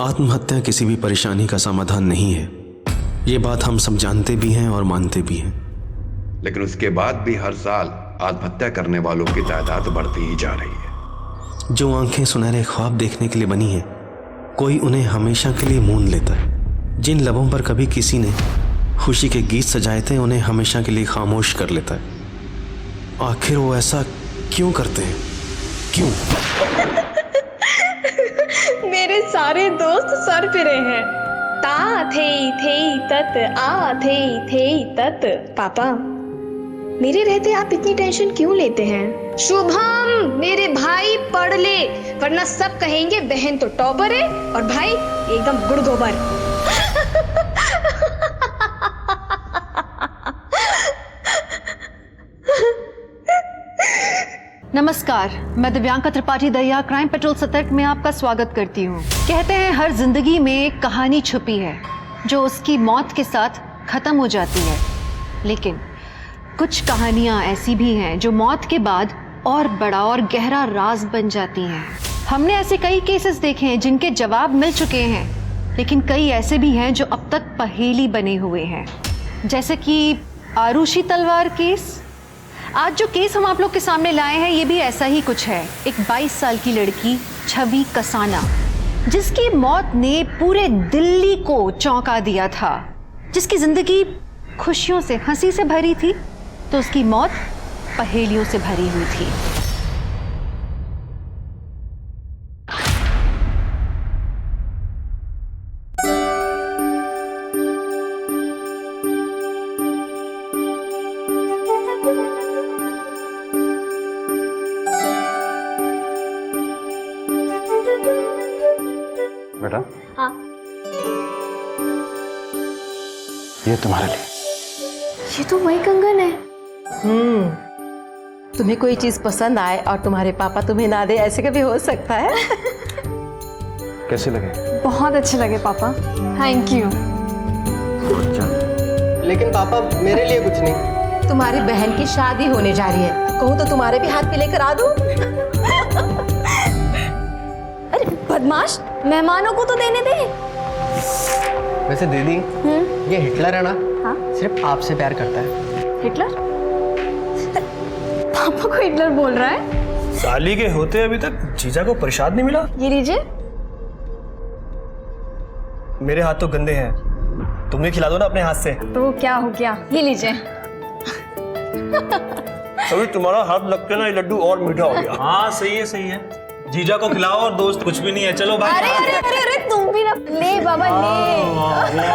आत्महत्या किसी भी परेशानी का समाधान नहीं है। ये बात हम सब जानते भी हैं और मानते भी हैं। लेकिन उसके बाद भी हर साल आत्महत्या करने वालों की तादाद बढ़ती ही जा रही है। जो आंखें सुनहरे ख्वाब देखने के लिए बनी हैं, कोई उन्हें हमेशा के लिए मूंद लेता है। जिन लबों पर कभी किसी ने खुशी के गीत सजाए थे, उन्हें हमेशा के लिए खामोश कर लेता है। आखिर वो ऐसा क्यों करते हैं? क्यों? मेरे सारे दोस्त सर फिरे हैं। ता थे तत आ थे तत। पापा, मेरे रहते आप इतनी टेंशन क्यों लेते हैं? शुभम, मेरे भाई पढ़ ले, वरना सब कहेंगे बहन तो टॉपर है और भाई एकदम गुड़ गोबर। नमस्कार, मैं दिव्यांका त्रिपाठी दरिया क्राइम पेट्रोल सतर्क में आपका स्वागत करती हूँ। कहते हैं हर जिंदगी में एक कहानी छुपी है जो उसकी मौत के साथ खत्म हो जाती है, लेकिन कुछ कहानियाँ ऐसी भी हैं जो मौत के बाद और बड़ा और गहरा राज बन जाती हैं। हमने ऐसे कई केसेस देखे हैं जिनके जवाब मिल चुके हैं, लेकिन कई ऐसे भी हैं जो अब तक पहेली बने हुए हैं, जैसे कि आरुषि तलवार केस। आज जो केस हम आप लोग के सामने लाए हैं, ये भी ऐसा ही कुछ है। एक 22 साल की लड़की छवि कसाना, जिसकी मौत ने पूरे दिल्ली को चौंका दिया था, जिसकी जिंदगी खुशियों से, हंसी से भरी थी, तो उसकी मौत पहेलियों से भरी हुई थी। बेटा, हाँ, ये तुम्हारे लिए। ये तो वही कंगन है। तुम्हें कोई चीज पसंद आए और तुम्हारे पापा तुम्हें ना दे, ऐसे कभी हो सकता है? कैसे लगे? बहुत अच्छे लगे पापा, थैंक यू। लेकिन पापा, मेरे लिए कुछ नहीं। तुम्हारी बहन की शादी होने जा रही है, कहूँ तो तुम्हारे भी हाथ पे लेकर आ दूं? अरे बदमाश, मेहमानों को तो देने दे। वैसे दीदी, ये हिटलर है ना? हाँ? सिर्फ आपसे प्यार करता है। हिटलर? पापा को हिटलर बोल रहा है? साली के होते अभी तक जीजा को प्रसाद नहीं मिला। ये लीजिए। मेरे हाथ तो गंदे हैं, तुम भी खिला दो ना अपने हाथ से। तो क्या हो गया, ये लीजिए। अभी तुम्हारा हाथ लगते ना, ये लड्डू और मीठा हो गया। हाँ सही है सही है। जीजा को खिलाओ और दोस्त कुछ भी नहीं है। चलो भाई। अरे अरे अरे अरे, तुम भी ना ले बाबा, ले।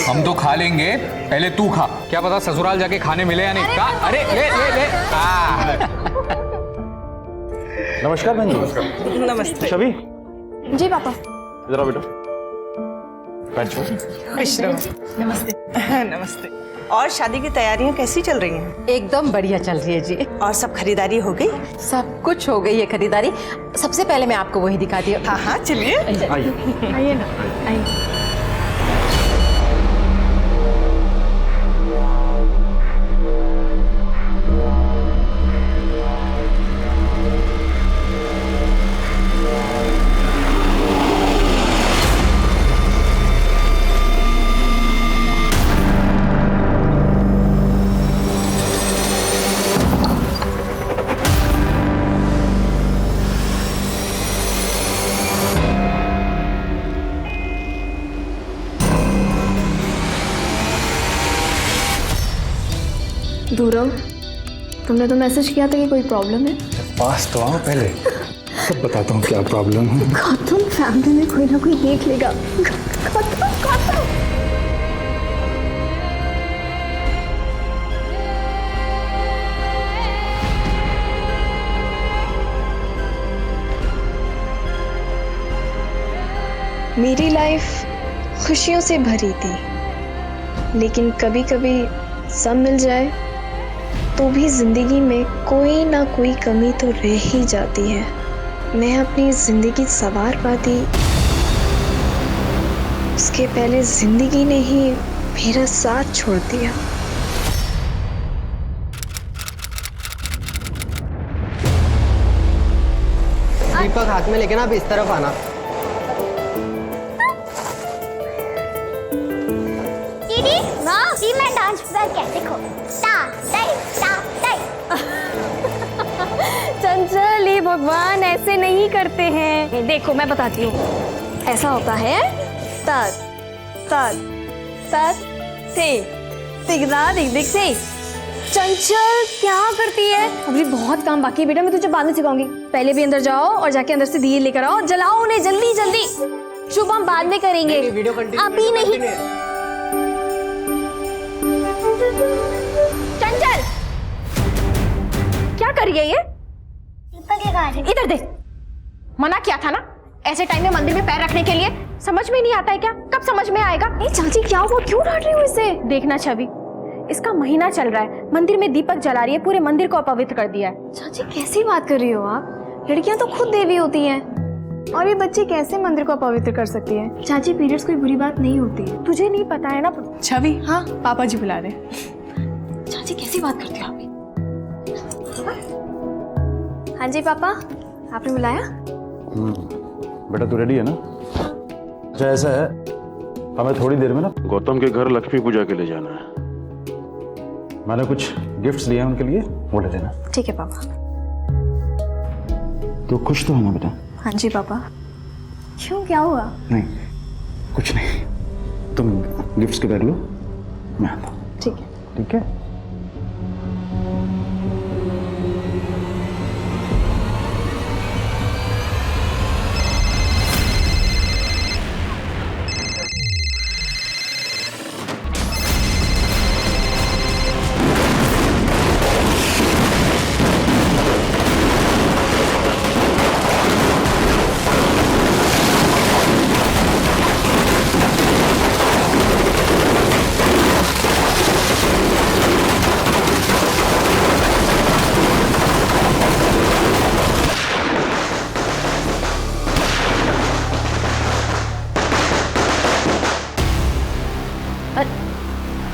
हम तो खा लेंगे, पहले तू खा। क्या पता ससुराल जाके खाने मिले या नहीं। अरे ले ले ले। नमस्कार बहन जी। नमस्ते। छवि, जी पापा। जरा बेटा बैठ जाओ। नमस्ते। नमस्ते। और शादी की तैयारियां कैसी चल रही हैं? एकदम बढ़िया चल रही है जी। और सब खरीदारी हो गई? सब कुछ हो गई है खरीदारी। सबसे पहले मैं आपको वही दिखाती हूँ। हाँ हाँ चलिए। आइए ना, आइए। धुरव, तुमने तो मैसेज किया था कि कोई प्रॉब्लम है। पास तो आओ पहले, सब बताता हूँ क्या प्रॉब्लम है। गौतम, फैमिली में कोई ना कोई देख लेगा। गौतम, गौतम। मेरी लाइफ खुशियों से भरी थी, लेकिन कभी कभी सब मिल जाए तो भी जिंदगी में कोई ना कोई कमी तो रह ही जाती है। मैं अपनी जिंदगी संवार पाती, उसके पहले जिंदगी ने ही मेरा साथ छोड़ दिया। दीपक हाथ में लेके ना अब इस तरफ आना। कि मैं डांस पूरा कैसे खो ता तई चंचल, ये भगवान ऐसे नहीं करते हैं। देखो मैं बताती हूँ, ऐसा होता है तत तत तत थे तिगदा दिग दिग से। चंचल क्या करती है? अभी बहुत काम बाकी है बेटा, मैं तुझे बाद में सिखाऊंगी। पहले भी अंदर जाओ और जाके अंदर से दिए लेकर आओ, जलाओ उन्हें जल्दी जल्दी। शुभ हम बाद में करेंगे, अभी नहीं। चंचल क्या कर रही है ये? इधर दे, मना किया था ना ऐसे टाइम में मंदिर में पैर रखने के लिए। समझ में नहीं आता है क्या? कब समझ में आएगा? ए चाची क्या हुआ, क्यों डांट रही हो इसे? देखना छवि, इसका महीना चल रहा है, मंदिर में दीपक जला रही है, पूरे मंदिर को अपवित्र कर दिया है। चाची कैसी बात कर रही हो आप? लड़कियां तो खुद देवी होती हैं, और ये बच्चे कैसे मंदिर को अपवित्र कर सकती है? चाची पीरियड्स कोई बुरी बात नहीं होती है, तुझे नहीं पता है ना। छवि, हाँ पापा जी बुला रहे। चाची कैसी बात करती हो आप? हाँ जी पापा, आपने बुलाया? बेटा तू रेडी है ना? अच्छा ऐसा है, हमें थोड़ी देर में ना गौतम के घर लक्ष्मी पूजा के लिए जाना है। मैंने कुछ गिफ्ट्स लिए हैं उनके लिए, वो ले लेना। ठीक है पापा। तो खुश तो है ना बेटा? हाँ जी पापा। क्यों, क्या हुआ? नहीं कुछ नहीं, तुम गिफ्ट्स के बैग लो, मैं आता हूँ। ठीक है। ठीक है।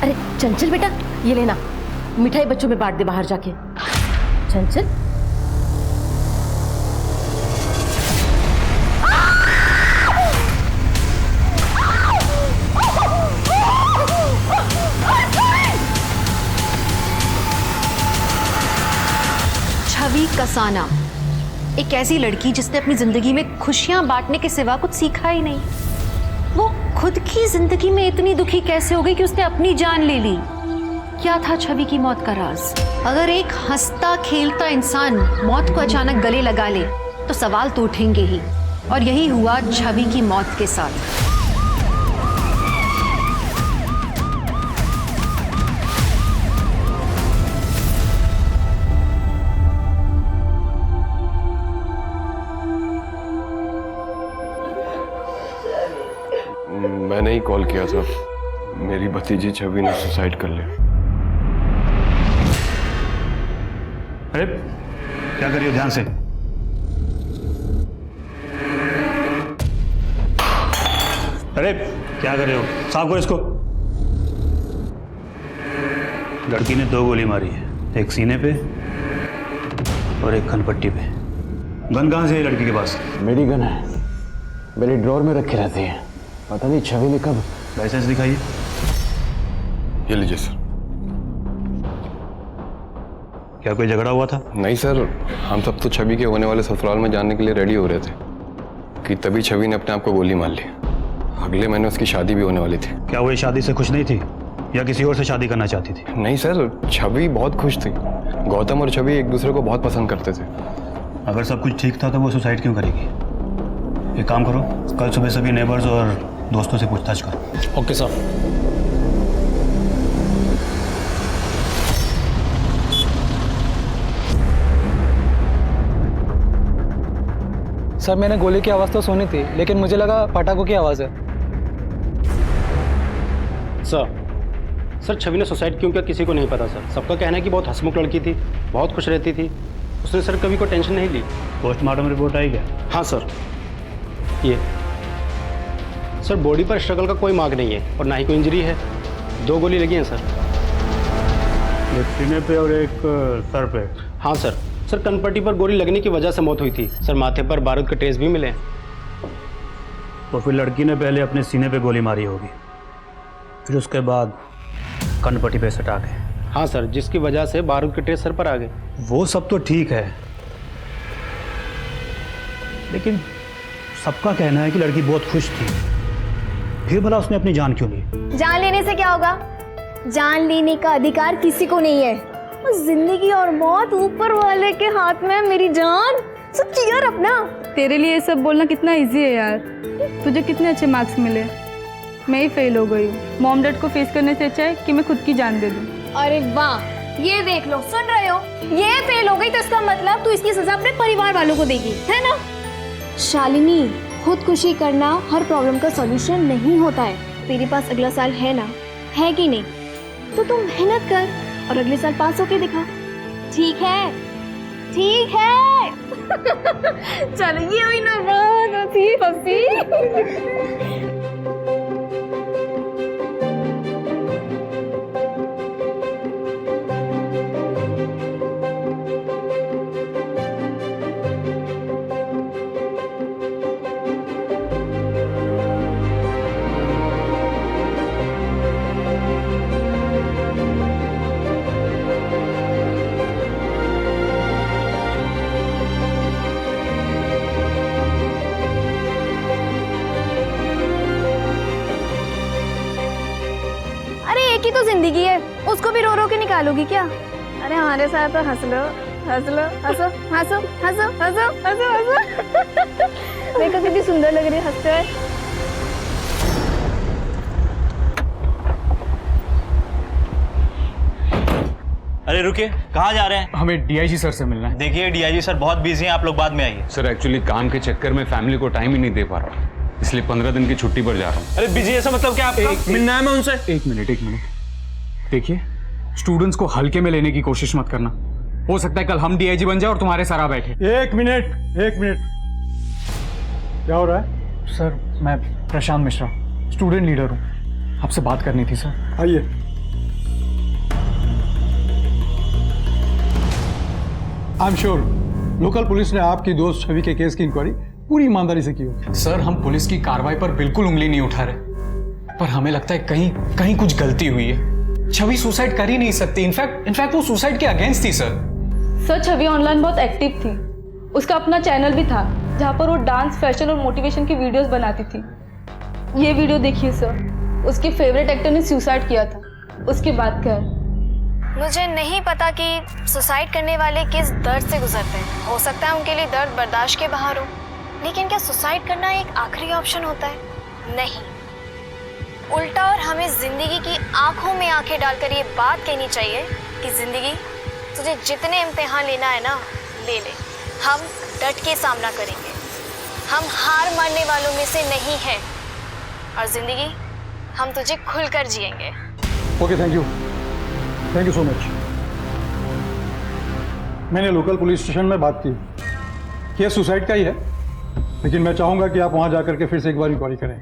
अरे चंचल बेटा, ये लेना, मिठाई बच्चों में बांट दे बाहर जाके। चंचल छवि कसाना, एक ऐसी लड़की जिसने अपनी जिंदगी में खुशियां बांटने के सिवा कुछ सीखा ही नहीं। वो खुद की जिंदगी में इतनी दुखी कैसे हो गई कि उसने अपनी जान ले ली? क्या था छवि की मौत का राज? अगर एक हंसता खेलता इंसान मौत को अचानक गले लगा ले तो सवाल तो उठेंगे ही, और यही हुआ छवि की मौत के साथ। मैंने ही कॉल किया था, मेरी भतीजी छवि ने सुसाइड कर लिया। अरे क्या कर रही हो, ध्यान से। अरे क्या कर रहे हो, साफ करो इसको। लड़की ने 2 गोली मारी है, एक सीने पे और एक खनपट्टी पे। गन कहाँ से है लड़की के पास? मेरी गन है, मेरी ड्रॉर में रखी रहती है। पता नहीं छवि ने कब। लाइसेंस दिखाइए। ये लीजिए सर। क्या कोई झगड़ा हुआ था? नहीं सर, हम सब तो छवि के होने वाले ससुराल में जाने के लिए रेडी हो रहे थे कि तभी छवि ने अपने आप को गोली मार ली। अगले महीने उसकी शादी भी होने वाली थी। क्या वो शादी से खुश नहीं थी या किसी और से शादी करना चाहती थी? नहीं सर, छवि बहुत खुश थी। गौतम और छवि एक दूसरे को बहुत पसंद करते थे। अगर सब कुछ ठीक था तो वो सुसाइड क्यों करेगी? एक काम करो, कल सुबह सभी नेबर्स और दोस्तों से पूछताछ करो। Okay sir. सर मैंने गोली की आवाज़ तो सुनी थी, लेकिन मुझे लगा पटाखों की आवाज़ है। सर छवि ने सुसाइड क्यों किया किसी को नहीं पता सर। सबका कहना है कि बहुत हंसमुख लड़की थी, बहुत खुश रहती थी, उसने सर कभी कोई टेंशन नहीं ली। पोस्टमार्टम रिपोर्ट आई क्या? हाँ सर। ये सर बॉडी पर स्ट्रगल का कोई मार्क नहीं है और ना ही कोई इंजरी है। 2 गोली लगी हैं सर। एक सीने पे और एक सर पे? हाँ सर। सर कनपट्टी पर गोली लगने की वजह से मौत हुई थी सर। माथे पर बारूद के ट्रेस भी मिले हैं। तो फिर लड़की ने पहले अपने सीने पे गोली मारी होगी, फिर उसके बाद कर्णपट्टी पे अटैक है। हाँ सर, जिसकी वजह से बारूद के ट्रेस सर पर आ गए। वो सब तो ठीक है, लेकिन सबका कहना है कि लड़की बहुत खुश थी, फिर भला उसने अपनी जान क्यों ली? जान लेने से क्या होगा? जान लेने का अधिकार किसी को नहीं है। जिंदगी और मौत ऊपर वाले के हाथ में। मेरी जान सब चीयर अपना। तेरे लिए ये सब बोलना कितना इजी है यार। तुझे कितने अच्छे मार्क्स मिले, मैं ही फेल हो गई हूँ। मॉम डैड को फेस करने से अच्छा है कि मैं खुद की जान दे दूँ। अरे वाह, ये देख लो, सुन रहे हो? ये फेल हो गई तो इसका मतलब तू इसकी सजा अपने परिवार वालों को देगी, है ना? शालिनी, खुदकुशी करना हर प्रॉब्लम का सॉल्यूशन नहीं होता है। तेरे पास अगला साल है ना, है कि नहीं? तो तू मेहनत कर और अगले साल पास होके दिखा। ठीक है? ठीक है। चलो, ये हुई ना बात, हंसी। की तो जिंदगी है, उसको भी रो रो के निकालोगी क्या? अरे हमारे साथ तो हंस लो, हंस लो, हंसो, हंसो, हंसो, हंसो, हंसो, हंसो। देखो कितनी सुंदर लग रही है हंसते हुए। अरे रुकिए, कहाँ जा रहे हैं? हमें डीआईजी सर से मिलना है। देखिए डीआईजी सर बहुत बिजी हैं, आप लोग बाद में आइए। सर एक्चुअली काम के चक्कर में फैमिली को टाइम ही नहीं दे पा रहा, इसलिए 15 दिन की छुट्टी पर जा रहा हूँ। अरे बिजी ऐसा मतलब क्या? आपका मिलना है मैं उनसे? एक मिनट देखिए, स्टूडेंट्स को हल्के में लेने की कोशिश मत करना। हो सकता है कल हम डीआईजी बन जाए और तुम्हारे सर आ बैठे। एक मिनट, क्या हो रहा है? सर मैं प्रशांत मिश्रा, स्टूडेंट लीडर हूँ, आपसे बात करनी थी सर। आइए। I am sure local police ने आपकी दोस्त छवि के केस की इंक्वायरी पूरी ईमानदारी से की होगी। सर हम पुलिस की कार्रवाई पर बिल्कुल उंगली नहीं उठा रहे, पर हमें लगता है कहीं कुछ गलती हुई है। छवि सुसाइड कर ही नहीं सकती, इनफैक्ट वो सुसाइड के अगेंस्ट थी सर। छवि ऑनलाइन बहुत एक्टिव थी, उसका अपना चैनल भी था जहाँ पर वो डांस, फैशन और मोटिवेशन की वीडियोस बनाती थी। ये वीडियो देखिए सर, उसके फेवरेट एक्टर ने सुसाइड किया था, उसकी बात कर। मुझे नहीं पता कि सुसाइड करने वाले किस दर्द से गुजरते हैं। हो सकता है उनके लिए दर्द बर्दाश्त के बाहर हो, लेकिन क्या सुसाइड करना एक आखिरी ऑप्शन होता है? नहीं, उल्टा। और हमें जिंदगी की आंखों में आंखें डालकर ये बात कहनी चाहिए कि जिंदगी, तुझे जितने इम्तिहान लेना है ना, ले ले। हम डट के सामना करेंगे, हम हार मानने वालों में से नहीं हैं, और जिंदगी हम तुझे खुलकर जिएंगे। Okay, thank you so much. मैंने लोकल पुलिस स्टेशन में बात की, केस सुसाइड का ही है, लेकिन मैं चाहूंगा कि आप वहां जाकर के फिर से एक बार इंक्वायरी करें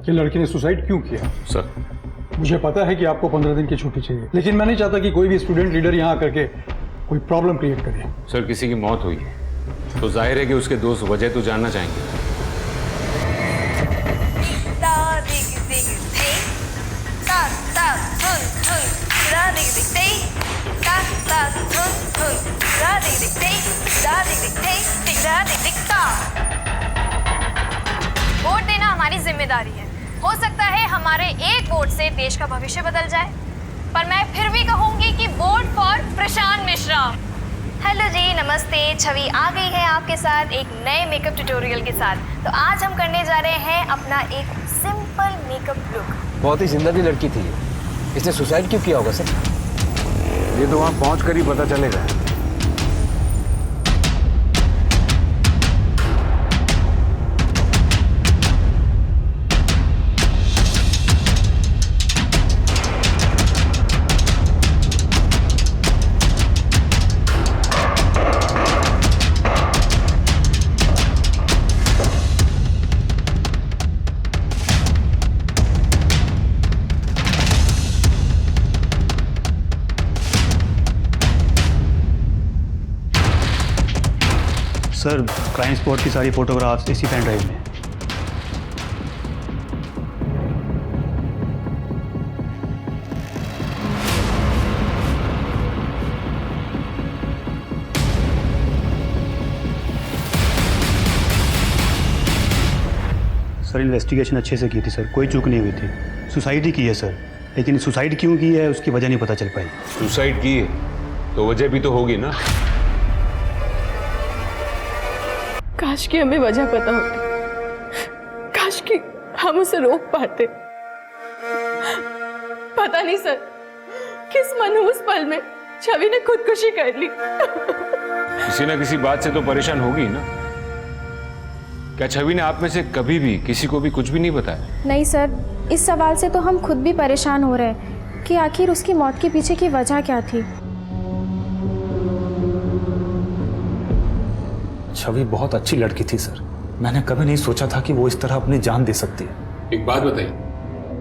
कि लड़की ने सुसाइड क्यों किया। सर मुझे पता है कि आपको 15 दिन की छुट्टी चाहिए, लेकिन मैं नहीं चाहता कि कोई भी स्टूडेंट लीडर यहाँ आकर के कोई प्रॉब्लम क्रिएट करे। सर किसी की मौत हुई है तो जाहिर है कि उसके दोस्त वजह तो जानना चाहेंगे। वोट देना हमारी जिम्मेदारी है। हो सकता है हमारे एक वोट से देश का भविष्य बदल जाए, पर मैं फिर भी कहूंगी कि vote for Prashant Mishra. Hello जी, नमस्ते। छवि आ गई है आपके साथ एक नए मेकअप ट्यूटोरियल के साथ। तो आज हम करने जा रहे हैं अपना एक सिंपल मेकअप लुक। बहुत ही जिंदा दिल लड़की थी, इसने सुसाइड क्यों किया होगा सर? ये तो वहाँ पहुँच कर ही पता चलेगा। सर क्राइम स्पॉट की सारी फोटोग्राफ्स इसी पेन ड्राइव में। सर इन्वेस्टिगेशन अच्छे से की थी सर, कोई चूक नहीं हुई थी। सुसाइड ही की है सर, लेकिन सुसाइड क्यों की है उसकी वजह नहीं पता चल पाई। सुसाइड की है तो वजह भी तो होगी ना। काश कि हमें वजह पता होती, काश कि हम उसे रोक पाते। पता नहीं सर, किस मनहूस पल में छवि ने खुदकुशी कर ली। किसी ना किसी बात से तो परेशान होगी ना। क्या छवि ने आप में से कभी भी किसी को भी कुछ भी नहीं बताया? नहीं सर, इस सवाल से तो हम खुद भी परेशान हो रहे हैं कि आखिर उसकी मौत के पीछे की वजह क्या थी। छवि बहुत अच्छी लड़की थी सर, मैंने कभी नहीं सोचा था कि वो इस तरह अपनी जान दे सकती है। एक बात बताइए,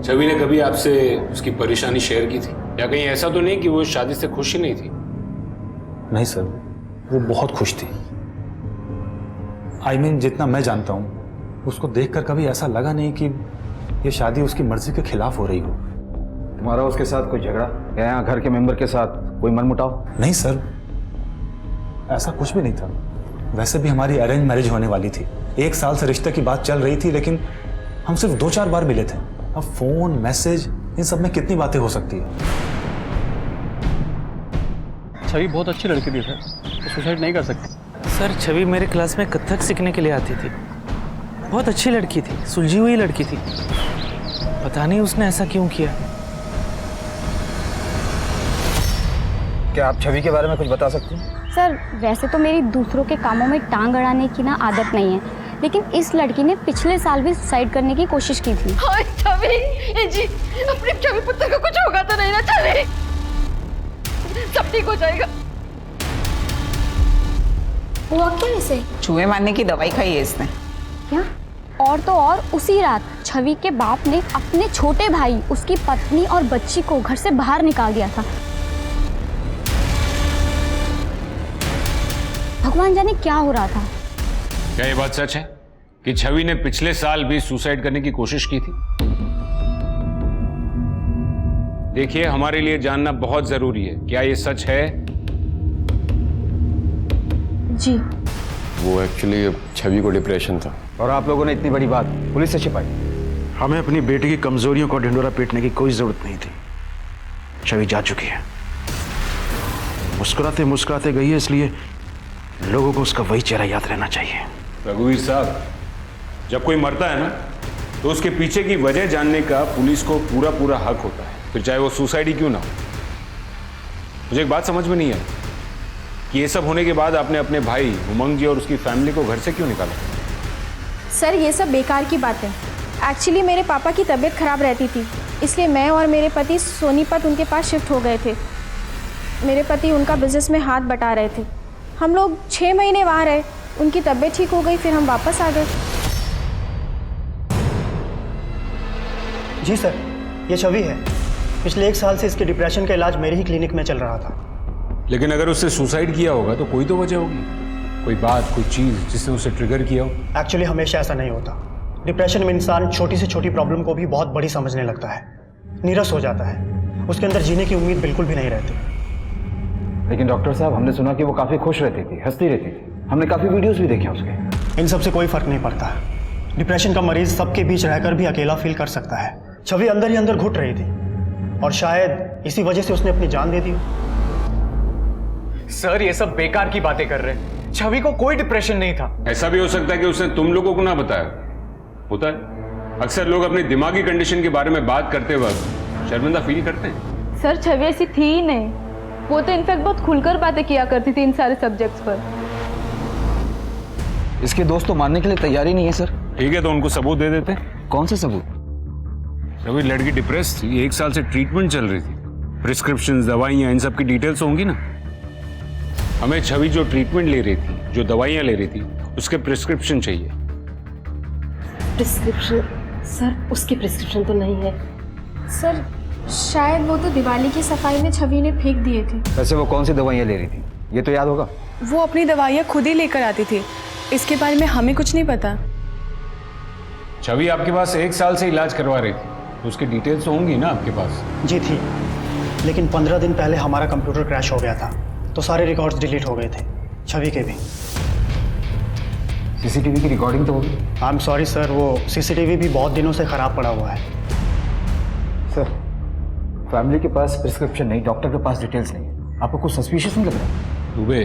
छवि ने कभी आपसे उसकी परेशानी शेयर की थी, या कहीं ऐसा तो नहीं कि वो शादी से खुश ही नहीं थी? नहीं सर, वो बहुत खुश थी। I mean, जितना मैं जानता हूँ उसको देखकर कभी ऐसा लगा नहीं कि ये शादी उसकी मर्जी के खिलाफ हो रही हो। तुम्हारा उसके साथ कोई झगड़ा या यहाँ घर के मेंबर के साथ कोई मनमुटाव? नहीं सर, ऐसा कुछ भी नहीं था। वैसे भी हमारी अरेंज मैरिज होने वाली थी, 1 साल से रिश्ते की बात चल रही थी, लेकिन हम सिर्फ 2-4 बार मिले थे। अब फोन मैसेज इन सब में कितनी बातें हो सकती है। छवि बहुत अच्छी लड़की थी सर, तो सुसाइड नहीं कर सकती। सर छवि मेरे क्लास में कथक सीखने के लिए आती थी, बहुत अच्छी लड़की थी, सुलझी हुई लड़की थी। पता नहीं उसने ऐसा क्यों किया। क्या आप छवि के बारे में कुछ बता सकते हैं? सर वैसे तो मेरी दूसरों के कामों में टांग अड़ाने की ना आदत नहीं है, लेकिन इस लड़की ने पिछले साल भी सुसाइड करने की कोशिश की थी। हाय छवि, ये जी अपने छवि पुत्र को कुछ होगा तो नहीं ना? छवि सब ठीक हो जाएगा। हुआ क्या इसे? चूहे मारने की दवाई खाई है इसने। क्या? और तो और उसी रात छवि के बाप ने अपने छोटे भाई, उसकी पत्नी और बच्ची को घर से बाहर निकाल दिया था। भगवान जाने क्या हो रहा था। क्या ये बात सच है कि छवि ने पिछले साल भी सुसाइड करने की कोशिश की थी? देखिए, हमारे लिए जानना बहुत जरूरी है, क्या ये सच है? जी। वो एक्चुअली छवि को डिप्रेशन था। और आप लोगों ने इतनी बड़ी बात पुलिस से छिपाई? हमें अपनी बेटी की कमजोरियों को ढिंडोरा पीटने की कोई जरूरत नहीं थी। छवि जा चुकी है, मुस्कुराते मुस्कुराते गई है, इसलिए लोगों को उसका वही चेहरा याद रहना चाहिए। रघुवीर साहब, जब कोई मरता है ना तो उसके पीछे की वजह जानने का पुलिस को पूरा पूरा हक होता है, फिर चाहे वो सुसाइड ही क्यों ना हो। मुझे एक बात समझ में नहीं आई कि ये सब होने के बाद आपने अपने भाई उमंग जी और उसकी फैमिली को घर से क्यों निकाला? सर ये सब बेकार की बात है। एक्चुअली मेरे पापा की तबीयत खराब रहती थी, इसलिए मैं और मेरे पति सोनीपत उनके पास शिफ्ट हो गए थे। मेरे पति उनका बिजनेस में हाथ बटा रहे थे। हम लोग 6 महीने वहाँ रहे, उनकी तबीयत ठीक हो गई, फिर हम वापस आ गए। जी सर, ये छवि है। पिछले 1 साल से इसके डिप्रेशन का इलाज मेरे ही क्लिनिक में चल रहा था। लेकिन अगर उसने सुसाइड किया होगा तो कोई तो वजह होगी, कोई बात, कोई चीज जिसने उसे ट्रिगर किया हो। एक्चुअली हमेशा ऐसा नहीं होता। डिप्रेशन में इंसान छोटी से छोटी प्रॉब्लम को भी बहुत बड़ी समझने लगता है, नीरस हो जाता है, उसके अंदर जीने की उम्मीद बिल्कुल भी नहीं रहती। लेकिन डॉक्टर साहब, हमने सुना कि वो काफ़ी खुश रहती थी, हंसती रहती थी। हमने काफ़ी वीडियोस भी देखे उसके। इन सब से कोई फर्क नहीं पड़ता। डिप्रेशन का मरीज सबके बीच रहकर भी अकेला फील कर सकता है। छवि अंदर ही अंदर घुट रही थी और शायद इसी वजह से उसने अपनी जान दे दी। सर ये सब बेकार की बातें कर रहे हैं। छवि को कोई डिप्रेशन नहीं था। ऐसा भी हो सकता है कि उसने तुम लोगों को ना बताया। होता है, अक्सर लोग अपनी दिमागी कंडीशन के बारे में बात करते वक्त शर्मिंदा फील करते हैं। सर छवि ऐसी थी ही नहीं, वो तो इनफैक्ट बहुत खुलकर बातें किया करती थी इन सारे सब्जेक्ट्स पर। इसके दोस्त तो मानने के लिए तैयार ही नहीं है सर। ठीक है, तो उनको सबूत दे देते। कौन से सबूत? छवि लड़की डिप्रेस थी, 1 साल से ट्रीटमेंट चल रही थी, प्रिस्क्रिप्शन, दवाइयाँ, इन सब की डिटेल्स होंगी ना। हमें छवि जो ट्रीटमेंट ले रही थी, जो दवाइयाँ ले रही थी, उसके प्रिस्क्रिप्शन चाहिए। प्रिस्क्रिप्शन? सर उसकी प्रिस्क्रिप्शन तो नहीं है। सर शायद वो तो दिवाली की सफाई में छवि ने फेंक दिए थे। वैसे वो कौन सी दवाइयाँ ले रही थी, ये तो याद होगा। वो अपनी दवाइयाँ खुद ही लेकर आती थी, इसके बारे में हमें कुछ नहीं पता। छवि आपके पास 1 साल से इलाज करवा रही थी, तो उसकी डिटेल्स तो होंगी ना आपके पास? जी थी, लेकिन 15 दिन पहले हमारा कंप्यूटर क्रैश हो गया था, तो सारे रिकॉर्ड्स डिलीट हो गए थे, छवि के भी। सीसीटीवी की रिकॉर्डिंग तो होगी। आई एम सॉरी सर, वो सीसीटीवी भी बहुत दिनों से ख़राब पड़ा हुआ है। सर, फैमिली के पास प्रिस्क्रिप्शन नहीं, डॉक्टर के पास डिटेल्स नहीं, आपको कुछ सस्पिशियस नहीं लग रहा? दुबे,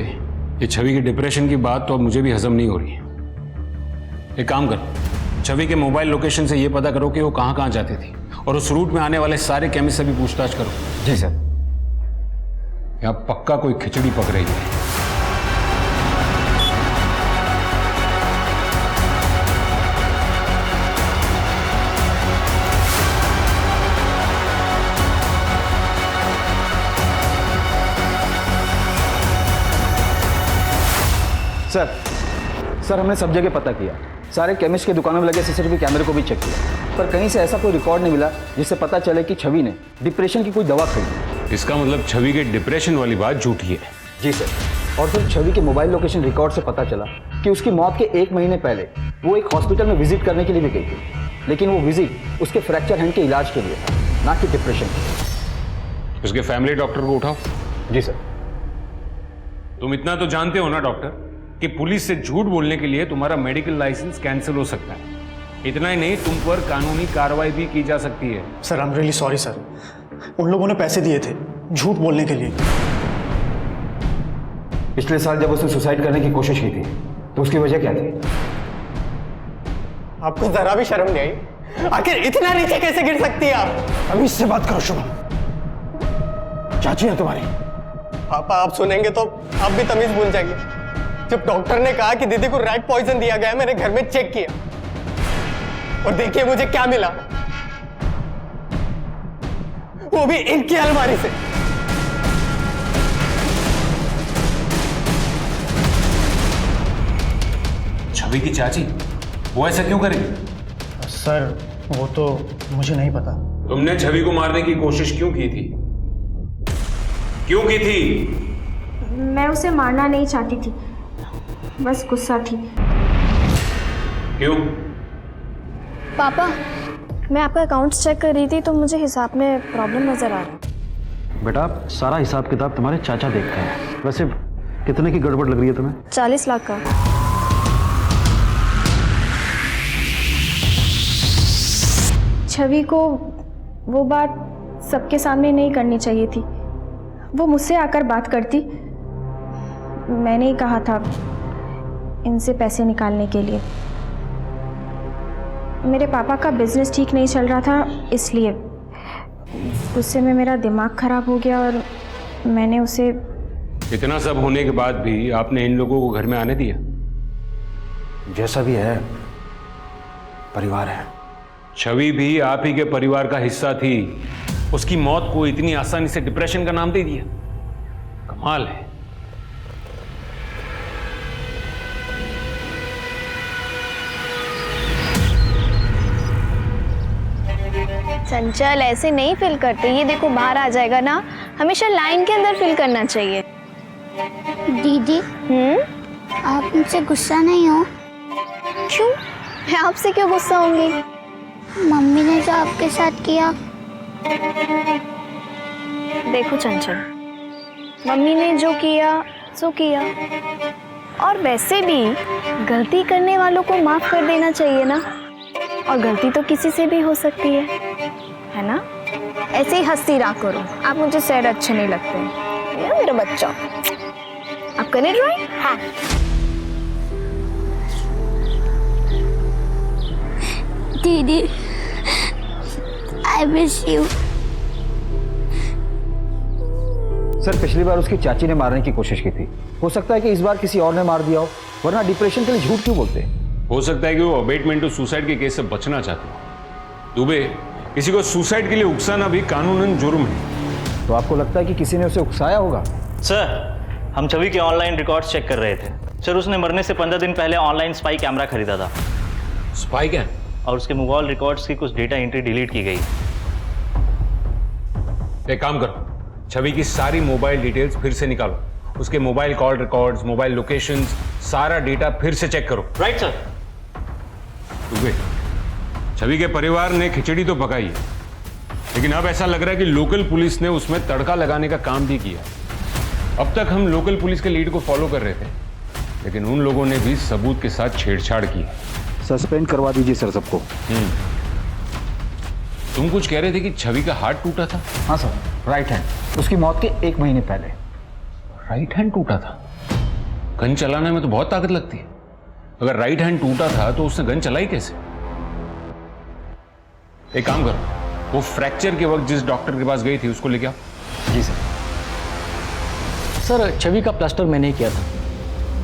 ये छवि की डिप्रेशन की बात तो अब मुझे भी हजम नहीं हो रही है। एक काम करो, छवि के मोबाइल लोकेशन से ये पता करो कि वो कहाँ कहाँ जाती थी, और उस रूट में आने वाले सारे केमिस्ट से भी पूछताछ करो। जी सर। यहाँ पक्का कोई खिचड़ी पक रही है। सर हमने सब जगह पता किया, सारे केमिस्ट की दुकानों में लगे सीसीटीवी कैमरे को भी चेक किया, पर कहीं से ऐसा कोई रिकॉर्ड नहीं मिला जिससे पता चले कि छवि ने डिप्रेशन की कोई दवा खरीदी। इसका मतलब छवि के डिप्रेशन वाली बात झूठी है। जी सर, और फिर छवि के मोबाइल लोकेशन रिकॉर्ड से पता चला कि उसकी मौत के 1 महीने पहले वो एक हॉस्पिटल में विजिट करने के लिए भी गई थी, लेकिन वो विजिट उसके फ्रैक्चर हैंड के इलाज के लिए था, ना कि डिप्रेशन के। उसके फैमिली डॉक्टर को उठाओ। जी सर। तुम इतना तो जानते हो ना डॉक्टर कि पुलिस से झूठ बोलने के लिए तुम्हारा मेडिकल लाइसेंस कैंसिल हो सकता है। इतना ही नहीं, तुम पर कानूनी कार्रवाई भी की जा सकती है। Sir I am really sorry sir, उन लोगों ने पैसे दिए थे झूठ बोलने के लिए। पिछले साल जब उसने सुसाइड करने की कोशिश की थी तो उसकी वजह क्या थी? आपको जरा भी शर्म नहीं आई? आखिर इतना नीचे कैसे गिर सकती है आप? अभी इससे बात करो शुभम, चाची है तुम्हारी। पापा आप सुनेंगे तो आप भी तमीज भूल जाएंगे। जब डॉक्टर ने कहा कि दीदी को रैट पॉइजन दिया गया, मैंने घर में चेक किया और देखिए मुझे क्या मिला, वो भी इनकी अलमारी से। छवि की चाची वो ऐसा क्यों करेगी? सर वो तो मुझे नहीं पता। तुमने छवि को मारने की कोशिश क्यों की थी? क्यों की थी? मैं उसे मारना नहीं चाहती थी, बस गुस्सा थी। क्यों? पापा, मैं आपका अकाउंट्स चेक कर रही थी तो मुझे हिसाब में प्रॉब्लम नजर आ रहा। बेटा सारा हिसाब किताब तुम्हारे चाचा देखते हैं। वैसे कितने की गड़बड़ लग रही है तुम्हें? 40 लाख का। छवि को वो बात सबके सामने नहीं करनी चाहिए थी। वो मुझसे आकर बात करती, मैंने ही कहा था इनसे पैसे निकालने के लिए। मेरे पापा का बिजनेस ठीक नहीं चल रहा था, इसलिए गुस्से में मेरा दिमाग खराब हो गया और मैंने उसे। इतना सब होने के बाद भी आपने इन लोगों को घर में आने दिया? जैसा भी है परिवार है। छवि भी आप ही के परिवार का हिस्सा थी, उसकी मौत को इतनी आसानी से डिप्रेशन का नाम दे दिया। कमाल है। चंचल ऐसे नहीं फिल करते, ये देखो बाहर आ जाएगा ना, हमेशा लाइन के अंदर फिल करना चाहिए। दीदी आप मुझसे गुस्सा नहीं हो? क्यों? मैं आपसे क्यों गुस्सा होंगी? मम्मी ने जो आपके साथ किया। देखो चंचल, मम्मी ने जो किया सो किया, और वैसे भी गलती करने वालों को माफ कर देना चाहिए ना, और गलती तो किसी से भी हो सकती है ना? ऐसे ही हंसती रहा करो, आप मुझे सैड अच्छे नहीं लगते। ये मेरा बच्चा, आप करें ड्राइंग? हाँ। दीदी आई मिस यू। सर पिछली बार उसकी चाची ने मारने की कोशिश की थी, हो सकता है कि इस बार किसी और ने मार दिया हो, वरना डिप्रेशन के लिए झूठ क्यों बोलते? हो सकता है कि वो अबेटमेंट टू सुसाइड के केस से बचना चाहते हो। दुबे, किसी को सुसाइड के लिए उकसाना भी कानूनन जुर्म है। तो आपको लगता है कि किसी ने उसे उकसाया होगा? सर हम छवि के ऑनलाइन रिकॉर्ड्स चेक कर रहे थे। सर उसने मरने से 15 दिन पहले ऑनलाइन स्पाई कैमरा खरीदा था। Spy cam? और उसके मोबाइल रिकॉर्ड्स की कुछ डेटा एंट्री डिलीट की गई। एक काम करो, छवि की सारी मोबाइल डिटेल्स फिर से निकालो, उसके mobile call records, mobile locations, सारा डेटा फिर से चेक करो। Right sir. दुबे, छवि के परिवार ने खिचड़ी तो पकाई है, लेकिन अब ऐसा लग रहा है कि लोकल पुलिस ने उसमें तड़का लगाने का काम भी किया। अब तक हम लोकल पुलिस के लीड को फॉलो कर रहे थे, लेकिन उन लोगों ने भी सबूत के साथ छेड़छाड़ की। सस्पेंड करवा दीजिए सर सबको। तुम कुछ कह रहे थे कि छवि का हाथ टूटा था? हाँ सर, राइट हैंड, उसकी मौत के 1 महीने पहले। राइट हैंड टूटा था? गन चलाने में तो बहुत ताकत लगती है। अगर राइट हैंड टूटा था तो उसने गन चलाई कैसे? एक काम करो, वो फ्रैक्चर के वक्त जिस डॉक्टर के पास गई थी उसको लेके आओ। जी सर। सर, छवि का प्लास्टर मैंने ही किया था।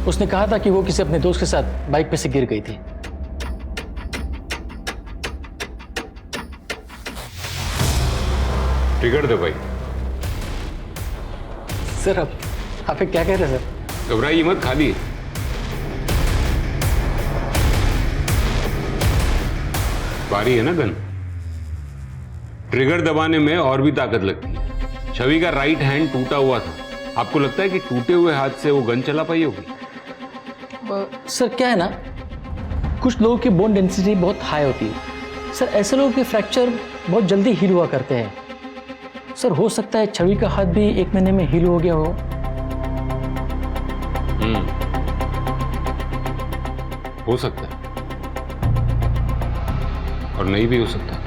उसने कहा था कि वो किसी अपने दोस्त के साथ बाइक पे से गिर गई थी। ट्रिगर दे भाई। सर अब आप क्या कह रहे हैं सर? घबराइए मत, खाली है। बारी है ना गन। ट्रिगर दबाने में और भी ताकत लगती है। छवि का राइट हैंड टूटा हुआ था, आपको लगता है कि टूटे हुए हाथ से वो गन चला पाई होगी? सर क्या है ना, कुछ लोगों की बोन डेंसिटी बहुत हाई होती है सर। ऐसे लोगों के फ्रैक्चर बहुत जल्दी हील हुआ करते हैं सर। हो सकता है छवि का हाथ भी 1 महीने में हील हो गया हो। हो सकता है और नहीं भी हो सकता।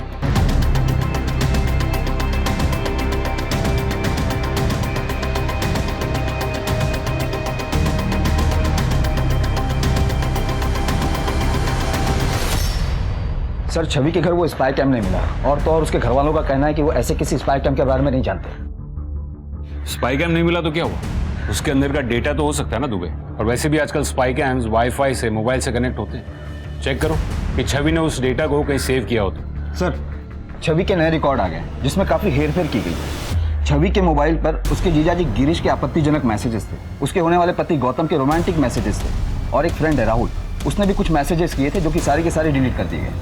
सर, छवि के घर वो स्पाई कैम नहीं मिला, और तो और उसके घर वालों का कहना है कि वो ऐसे किसी स्पाई कैम के बारे में नहीं जानते। स्पाई कैम नहीं मिला तो क्या हुआ? उसके अंदर का डेटा तो हो सकता है ना दुबे। और वैसे भी आजकल स्पाई कैम्स वाईफाई से, मोबाइल से कनेक्ट होते हैं। चेक करो कि छवि ने उस डेटा को कहीं सेव किया होता। सर, छवि के नए रिकॉर्ड आ गए जिसमें काफी हेरफेर की गई। छवि के मोबाइल पर उसके जीजाजी गिरीश के आपत्तिजनक मैसेजेस थे, उसके होने वाले पति गौतम के रोमांटिक मैसेजेस थे, और एक फ्रेंड है राहुल, उसने भी कुछ मैसेजेस किए थे जो कि सारे के सारे डिलीट कर दिए गए।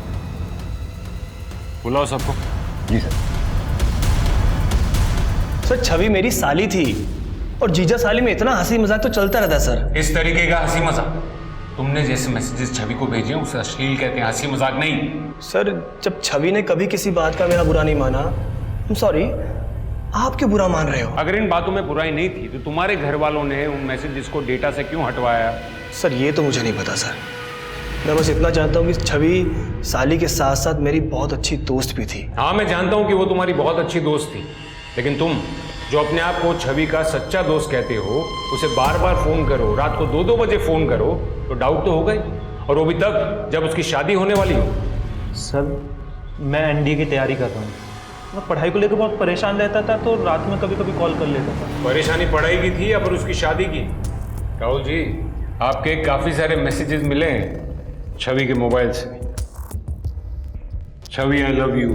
बुलाओ सबको। जी सर। सर, छवि मेरी साली थी और जीजा साली में इतना हंसी मजाक तो चलता रहता है सर। इस तरीके का हंसी मजाक तुमने जैसे मैसेजेस छवि को भेजे उसे अश्लील कहते हैं, हंसी मजाक नहीं। सर, जब छवि ने कभी किसी बात का मेरा बुरा नहीं माना, I'm sorry, आप क्यों बुरा मान रहे हो? अगर इन बातों में बुराई नहीं थी तो तुम्हारे घर वालों ने उन मैसेजेस को डेटा से क्यों हटवाया? सर, ये तो मुझे नहीं पता सर। मैं बस इतना जानता हूँ कि छवि साली के साथ साथ मेरी बहुत अच्छी दोस्त भी थी। हाँ, मैं जानता हूँ कि वो तुम्हारी बहुत अच्छी दोस्त थी, लेकिन तुम जो अपने आप को छवि का सच्चा दोस्त कहते हो, उसे बार बार फोन करो, रात को 2-2 बजे फोन करो, तो डाउट तो होगा ही, और वो भी तब जब उसकी शादी होने वाली हो। सर, मैं एनडीए की तैयारी कर रहा हूँ। मैं पढ़ाई को लेकर बहुत परेशान रहता था, तो रात में कभी कभी कॉल कर लेता था। परेशानी पढ़ाई की थी या फिर उसकी शादी की? राहुल जी, आपके काफी सारे मैसेजेस मिले हैं छवि के मोबाइल से। छवि, आई लव यू।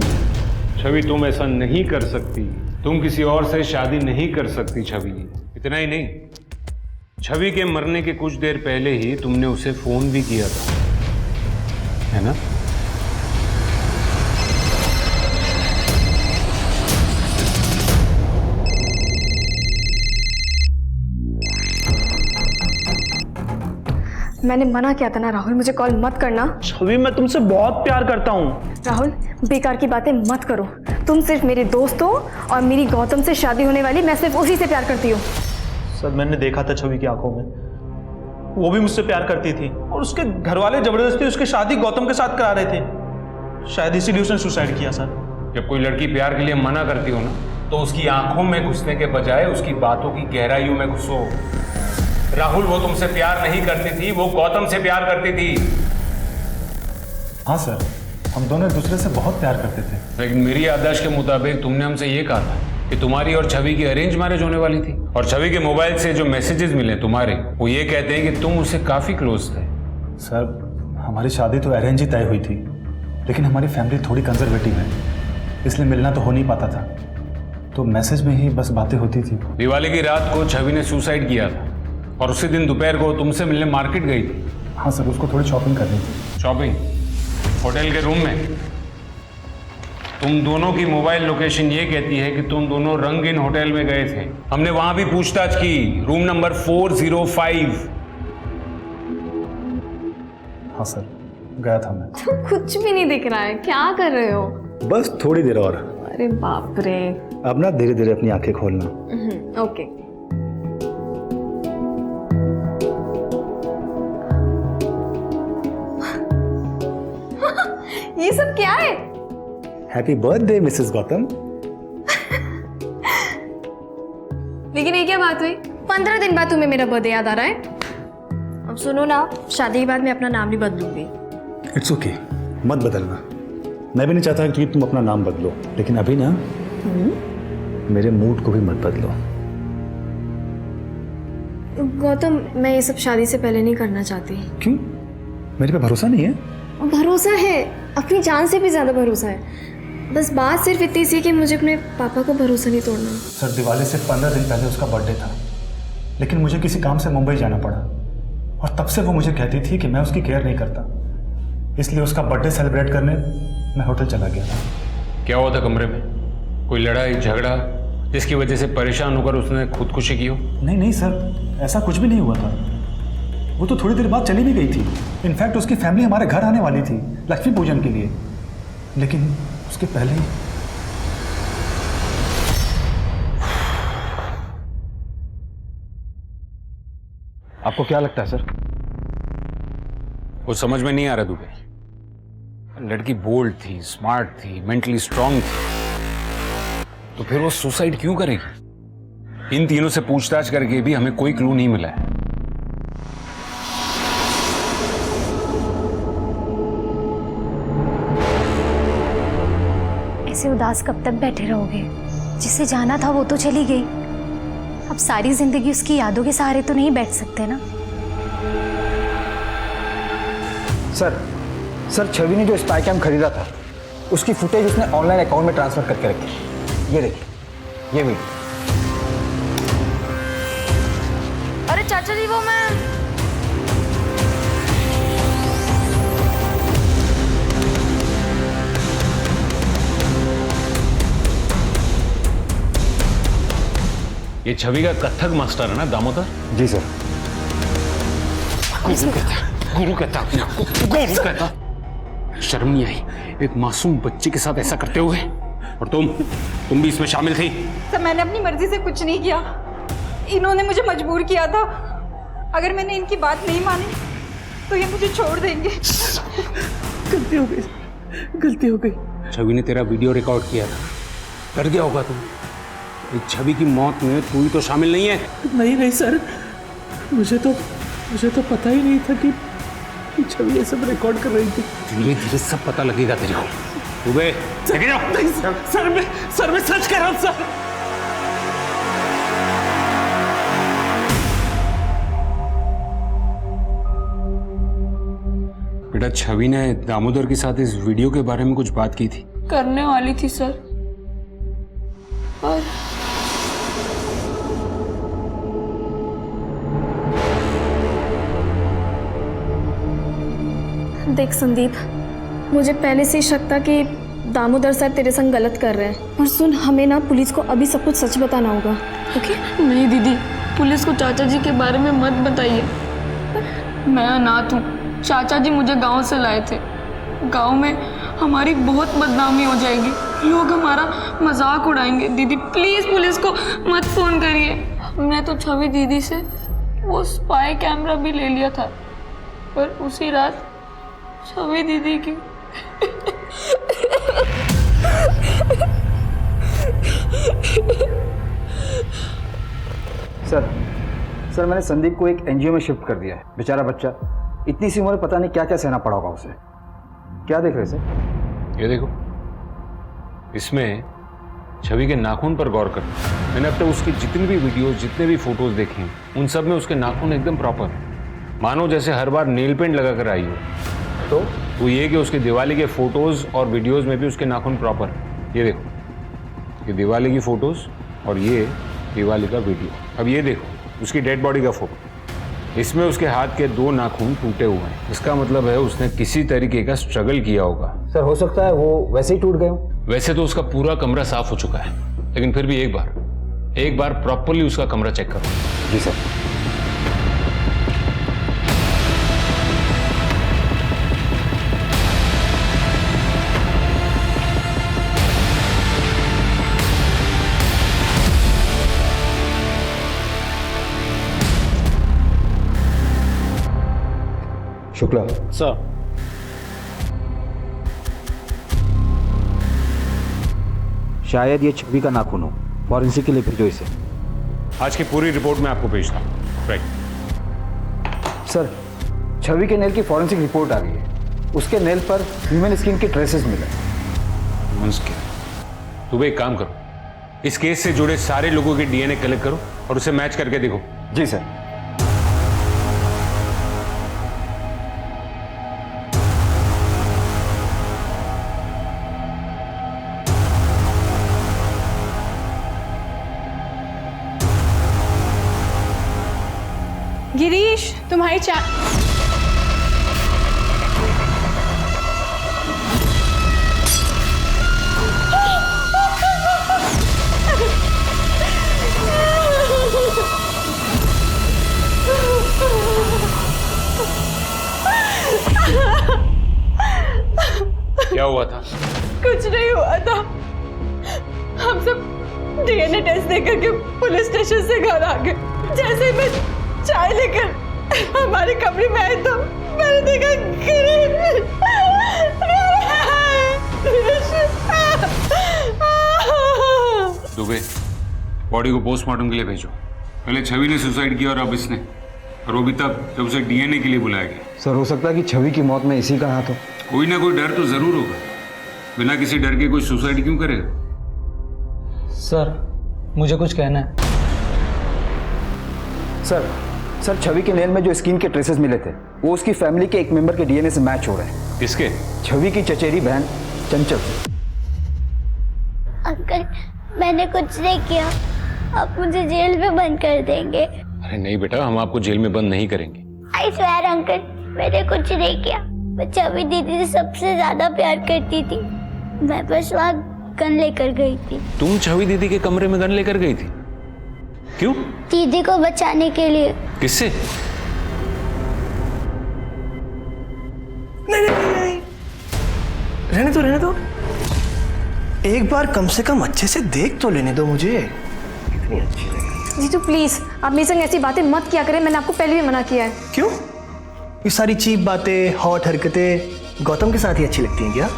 छवि, तुम ऐसा नहीं कर सकती, तुम किसी और से शादी नहीं कर सकती। छवि, इतना ही नहीं, छवि के मरने के कुछ देर पहले ही तुमने उसे फोन भी किया था, है ना? मैंने मना किया था ना राहुल, मुझे कॉल मत करना। छवि, मैं तुमसे बहुत प्यार करता हूँ। राहुल, बेकार की बातें मत करो। तुम सिर्फ मेरे दोस्त हो और मेरी गौतम से शादी होने वाली, मैं सिर्फ उसी से प्यार करती हूँ। सर, मैंने देखा था छवि की आंखों में, वो भी मुझसे प्यार करती थी, और उसके घर वाले जबरदस्ती उसकी शादी गौतम के साथ करा रहे थे। शायद इसीलिए उसने सुसाइड किया सर। जब कोई लड़की प्यार के लिए मना करती हो ना, तो उसकी आंखों में घुसने के बजाय उसकी बातों की गहराइयों में घुसो। राहुल, वो तुमसे प्यार नहीं करती थी, वो गौतम से प्यार करती थी। हाँ सर, हम दोनों एक दूसरे से बहुत प्यार करते थे। लेकिन मेरी याददाश्त के मुताबिक तुमने हमसे ये कहा था कि तुम्हारी और छवि की अरेंज मैरिज होने वाली थी, और छवि के मोबाइल से जो मैसेजेस मिले तुम्हारे, वो ये कहते हैं कि तुम उससे काफी क्लोज थे। सर, हमारी शादी तो अरेंज ही तय हुई थी, लेकिन हमारी फैमिली थोड़ी कंजर्वेटिव है, इसलिए मिलना तो हो नहीं पाता था, तो मैसेज में ही बस बातें होती थी। दिवाली की रात को छवि ने सुसाइड किया था, और उसी दिन दोपहर को तुमसे मिलने मार्केट गई थी। हाँ सर, उसको थोड़ी शॉपिंग करनी थी। शॉपिंग? होटल के रूम में? तुम दोनों की मोबाइल लोकेशन ये कहती है कि तुम दोनों रंगीन होटल में गए थे। हमने वहां भी पूछताछ की, रूम नंबर 405। हाँ सर, गया था मैं। तो कुछ भी नहीं दिख रहा है, क्या कर रहे हो? बस थोड़ी देर और। अरे बाप रे। अब ना धीरे धीरे अपनी आंखें खोलना। ओके। ये सब क्या है? Happy birthday Mrs Gautam. लेकिन ये क्या बात हुई? 15 दिन बाद तुम्हें मेरा बर्थडे याद आ रहा है? अब सुनो ना, शादी के बाद मैं अपना नाम नहीं बदलूंगी। इट्स ओके, मत बदलना। मैं भी नहीं चाहता कि तुम अपना नाम बदलो, लेकिन अभी ना मेरे मूड को भी मत बदलो। गौतम, मैं ये सब शादी से पहले नहीं करना चाहती। क्यों? मेरे पे भरोसा नहीं है? भरोसा है, अपनी जान से भी ज्यादा भरोसा है। बस बात सिर्फ इतनी सी कि मुझे अपने पापा को भरोसा नहीं तोड़ना। सर, दिवाली से 15 दिन पहले उसका बर्थडे था, लेकिन मुझे किसी काम से मुंबई जाना पड़ा और तब से वो मुझे कहती थी कि मैं उसकी केयर नहीं करता, इसलिए उसका बर्थडे सेलिब्रेट करने मैं होटल चला गया था। क्या हुआ था कमरे में? कोई लड़ाई झगड़ा जिसकी वजह से परेशान होकर उसने खुदकुशी की हो? नहीं सर, ऐसा कुछ भी नहीं हुआ था। वो तो थोड़ी देर बाद चली भी गई थी। इनफैक्ट उसकी फैमिली हमारे घर आने वाली थी लक्ष्मी पूजन के लिए, लेकिन उसके पहले ही आपको क्या लगता है सर? वो समझ में नहीं आ रहा दुबे। लड़की बोल्ड थी, स्मार्ट थी, मेंटली स्ट्रांग थी, तो फिर वो सुसाइड क्यों करेगी? इन तीनों से पूछताछ करके भी हमें कोई क्लू नहीं मिला है। ऐसे उदास कब तक बैठे रहोगे? जिसे जाना था वो तो चली गई, अब सारी जिंदगी उसकी यादों के सहारे तो नहीं बैठ सकते ना। सर, छवि ने जो स्पाई कैम खरीदा था उसकी फुटेज उसने ऑनलाइन अकाउंट में ट्रांसफर करके रखी। ये देखिए, ये वीडियो। अरे चाचा जी, वो मैं ये छवि का कथक मास्टर है ना दामोदर? जी सर। गुरु कहता अपने आप को गुरु कहता। शर्म नहीं आई एक मासूम बच्चे के साथ ऐसा करते हुए? और तुम भी इसमें शामिल थी? सर, मैंने अपनी मर्जी से कुछ नहीं किया, इन्होंने मुझे मजबूर किया था। अगर मैंने इनकी बात नहीं मानी तो ये मुझे छोड़ देंगे। गलती हो गई, गलती हो गई। छवि ने तेरा वीडियो रिकॉर्ड किया था, डर गया होगा तुम। एक छवि की मौत में तू ही तो शामिल नहीं है। नहीं सर, मुझे तो पता ही नहीं था कि छवि ये सब रिकॉर्ड कर रही थी। धीरे धीरे सब पता लगेगा तेरे को। दुबे, नहीं सर, मैं सच कह रहा हूँ सर। बेटा, छवि ने दामोदर के साथ इस वीडियो के बारे में कुछ बात की थी? करने वाली थी सर, और देख संदीप, मुझे पहले से ही शक था कि दामोदर साहब तेरे संग गलत कर रहे हैं। और सुन, हमें ना पुलिस को अभी सब कुछ सच बताना होगा, ओके? नहीं दीदी, पुलिस को चाचा जी के बारे में मत बताइए। मैं अनाथ हूँ, चाचा जी मुझे गांव से लाए थे। गांव में हमारी बहुत बदनामी हो जाएगी, लोग हमारा मजाक उड़ाएंगे। दीदी प्लीज पुलिस को मत फोन करिए। मैं तो छवि दीदी से वो स्पाई कैमरा भी ले लिया था, पर उसी रात छवि दीदी की सर मैंने संदीप को एक एनजीओ में शिफ्ट कर दिया है। बेचारा बच्चा, इतनी सी उम्र में पता नहीं क्या क्या सहना पड़ा होगा उसे। क्या देख रहे सर? ये देखो, इसमें छवि के नाखून पर गौर करना। मैंने अब तक उसकी जितनी भी वीडियोस, जितने भी फोटोज देखे हैं, उन सब में उसके नाखून एकदम प्रॉपर, मानो जैसे हर बार नेल पेंट लगा कर आई हो। तो वो ये कि उसके दिवाली के फोटोज और वीडियोस में भी उसके नाखून प्रॉपर। ये देखो, ये दिवाली की फोटोज और ये दिवाली का वीडियो। अब ये देखो उसकी डेड बॉडी का फोटो, इसमें उसके हाथ के 2 नाखून टूटे हुए हैं। इसका मतलब है उसने किसी तरीके का स्ट्रगल किया होगा। सर हो सकता है वो वैसे ही टूट गए हों। वैसे तो उसका पूरा कमरा साफ हो चुका है, लेकिन फिर भी एक बार प्रॉपरली उसका कमरा चेक करो। जी सर। शुक्ला सर, शायद ये छवि का नाखून हो। फॉरेंसिक के लिए भेजो इसे। आज की पूरी रिपोर्ट मैं आपको भेजता हूँ। राइट सर, छवि के नेल की फॉरेंसिक रिपोर्ट आ गई है। उसके नेल पर ह्यूमन स्किन के ट्रेसेस मिले। तुम एक काम करो, इस केस से जुड़े सारे लोगों के डीएनए कलेक्ट करो और उसे मैच करके देखो। जी सर। गिरीश, तुम्हारी क्या हुआ था? कुछ नहीं हुआ था। हम सब डीएनए टेस्ट देकर के पुलिस स्टेशन से घर आ गए। जैसे ही मैं चाय लेकर हमारे कमरे में आई तो मैंने देखा दुबे, बॉडी को पोस्टमार्टम के लिए भेजो। पहले छवि ने सुसाइड किया और अब इसने, और वो भी तब जब उसे डीएनए के लिए बुलाया गया। सर, हो सकता है कि छवि की मौत में इसी का हाथ हो। कोई ना कोई डर तो जरूर होगा। बिना किसी डर के कोई सुसाइड क्यों करेगा? सर, मुझे कुछ कहना है। सर, छवि के नेल में जो स्किन के ट्रेसेस मिले थे वो उसकी फैमिली के एक मेंबर के डीएनए से मैच हो रहे हैं। किसके? छवि की चचेरी बहन चंचल से। अंकल, मैंने कुछ नहीं किया। आप मुझे जेल में बंद कर देंगे। अरे नहीं बेटा, हम आपको जेल में बंद नहीं करेंगे। आई स्वेयर अंकल, मैंने कुछ नहीं किया। मैं छवि दीदी से सबसे ज्यादा प्यार करती थी। मैं बस वहाँ गन लेकर गई थी। तुम छवि दीदी के कमरे में गन लेकर गई थी? क्यों? दीदी को बचाने के लिए। किससे? नहीं, रहने दो। एक बार कम से कम अच्छे से देख तो लेने दो मुझे। कितनी अच्छी लगी। जीजू प्लीज, आप मेरे संग ऐसी बातें मत किया करें। मैंने आपको पहले भी मना किया है। क्यों? ये सारी चीप बातें, हॉट हरकतें गौतम के साथ ही अच्छी लगती हैं क्या?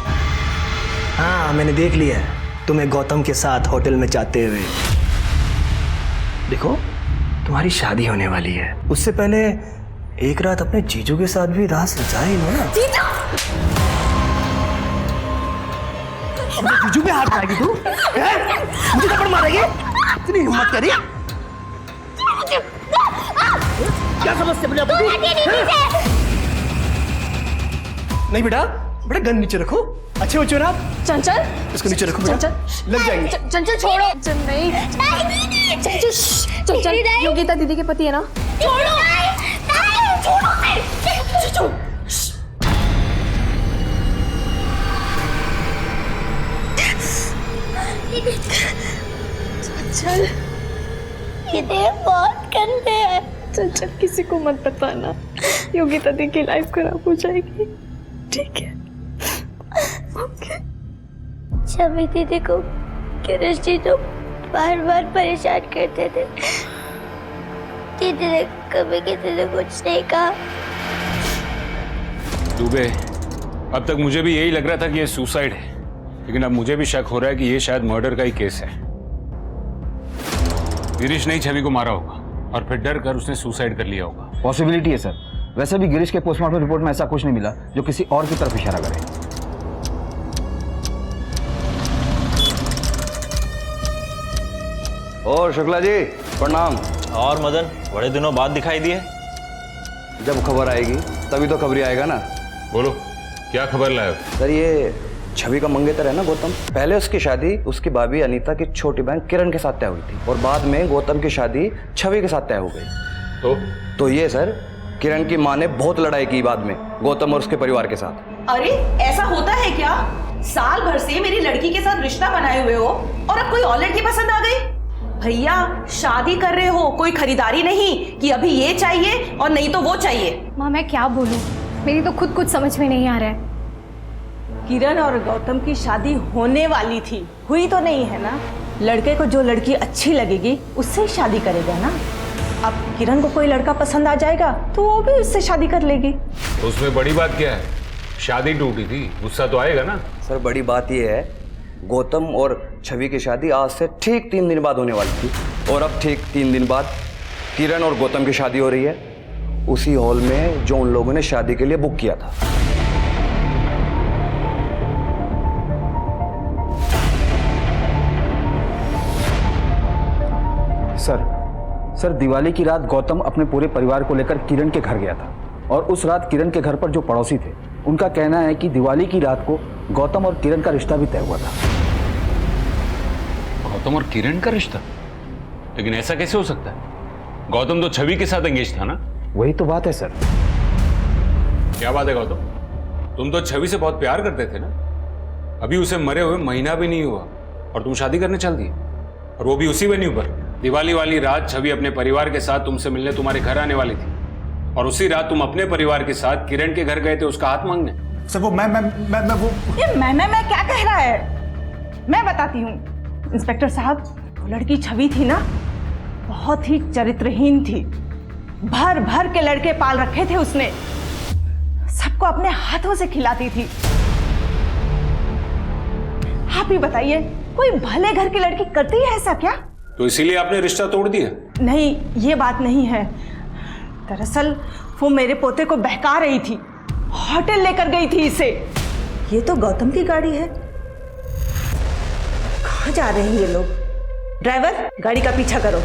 हाँ, मैंने देख लिया है तुम्हें गौतम के साथ होटल में जाते हुए। देखो, तुम्हारी शादी होने वाली है। उससे पहले एक रात अपने जीजू के साथ भी रात सजाई लो ना। जीजू पे हाथ मारेगी तू? मुझे थप्पड़ मारेगी? इतनी हिम्मत करी? क्या समझते अपने आप को? नहीं बेटा, गन नीचे रखो। अच्छे बच्चे हो ना आप? चंचल, इसको नीचे रखो बेटा। लग जाएंगे। चंचल छोड़ो। नहीं, चंचल योगिता दीदी के पति है ना? छोड़ो। चंचल, ये बहुत गंदे है। चंचल, किसी को मत बताना। योगिता दी की लाइफ खराब हो जाएगी। ठीक है? ओके। छवि दीदी को गिरीश जी तो बार बार परेशान करते थे। दीदी ने कभी किसी ने कुछ नहीं कहा। दुबे, अब तक मुझे भी यही लग रहा था कि ये सुसाइड है, लेकिन अब मुझे भी शक हो रहा है कि ये शायद मर्डर का ही केस है। गिरीश ने ही छवि को मारा होगा और फिर डर कर उसने सुसाइड कर लिया होगा। पॉसिबिलिटी है सर। वैसे भी गिरीश के पोस्टमार्टम रिपोर्ट में ऐसा कुछ नहीं मिला जो किसी और की तरफ इशारा करे। और शुक्ला जी प्रणाम। और मदन, बड़े दिनों बाद दिखाई दिए। जब खबर आएगी तभी तो खबरी आएगा ना। बोलो, क्या खबर लाए? सर, ये छवि का मंगेतर है ना गौतम, पहले उसकी शादी उसकी भाभी अनीता की छोटी बहन किरण के साथ तय हुई थी और बाद में गौतम की शादी छवि के साथ तय हो गई। तो ये सर, किरण की माँ ने बहुत लड़ाई की बाद में गौतम और उसके परिवार के साथ। अरे ऐसा होता है क्या? साल भर से मेरी लड़की के साथ रिश्ता बनाए हुए हो और अब कोई और लड़की पसंद आ गई? भैया, शादी कर रहे हो, कोई खरीदारी नहीं कि अभी ये चाहिए और नहीं तो वो चाहिए। माँ, मैं क्या बोलूं? मेरी तो खुद कुछ समझ में नहीं आ रहा है। किरण और गौतम की शादी होने वाली थी, हुई तो नहीं है ना। लड़के को जो लड़की अच्छी लगेगी उससे शादी करेगा ना। अब किरण को कोई लड़का पसंद आ जाएगा तो वो भी उससे शादी कर लेगी। तो उसमें बड़ी बात क्या है? शादी टूटी थी, गुस्सा तो आएगा ना। सर, बड़ी बात ये है गौतम और छवि की शादी आज से ठीक 3 दिन बाद होने वाली थी, और अब ठीक 3 दिन बाद किरण और गौतम की शादी हो रही है उसी हॉल में जो उन लोगों ने शादी के लिए बुक किया था। सर दिवाली की रात गौतम अपने पूरे परिवार को लेकर किरण के घर गया था, और उस रात किरण के घर पर जो पड़ोसी थे उनका कहना है कि दिवाली की रात को गौतम और किरण का रिश्ता भी तय हुआ था। गौतम और किरण का रिश्ता? लेकिन ऐसा कैसे हो सकता है? गौतम तो छवि के साथ एंगेज था ना? वही तो बात है सर। क्या बात है गौतम, तुम तो छवि से बहुत प्यार करते थे ना? अभी उसे मरे हुए महीना भी नहीं हुआ और तुम शादी करने चल दिए, और वो भी उसी वेन्यू पर। दिवाली वाली रात छवि अपने परिवार के साथ तुमसे मिलने तुम्हारे घर आने वाली थी, और उसी रात तुम अपने परिवार के साथ किरण के घर गए थे उसका हाथ मांगने। सर वो मैं वो ये मैं क्या कह रहा है? मैं बताती हूँ इंस्पेक्टर साहब, वो लड़की छवि थी ना, बहुत ही चरित्रहीन थी। भर भर के लड़के पाल रखे थे उसने, सबको अपने हाथों से खिलाती थी। आप ही बताइए, कोई भले घर की लड़की करती है ऐसा क्या? तो इसीलिए आपने रिश्ता तोड़ दिया? नहीं, ये बात नहीं है। दरअसल वो मेरे पोते को बहका रही थी, होटल लेकर गई थी इसे। ये तो गौतम की गाड़ी है। कहाँ जा रहे हैं ये लोग? ड्राइवर, गाड़ी का पीछा करो।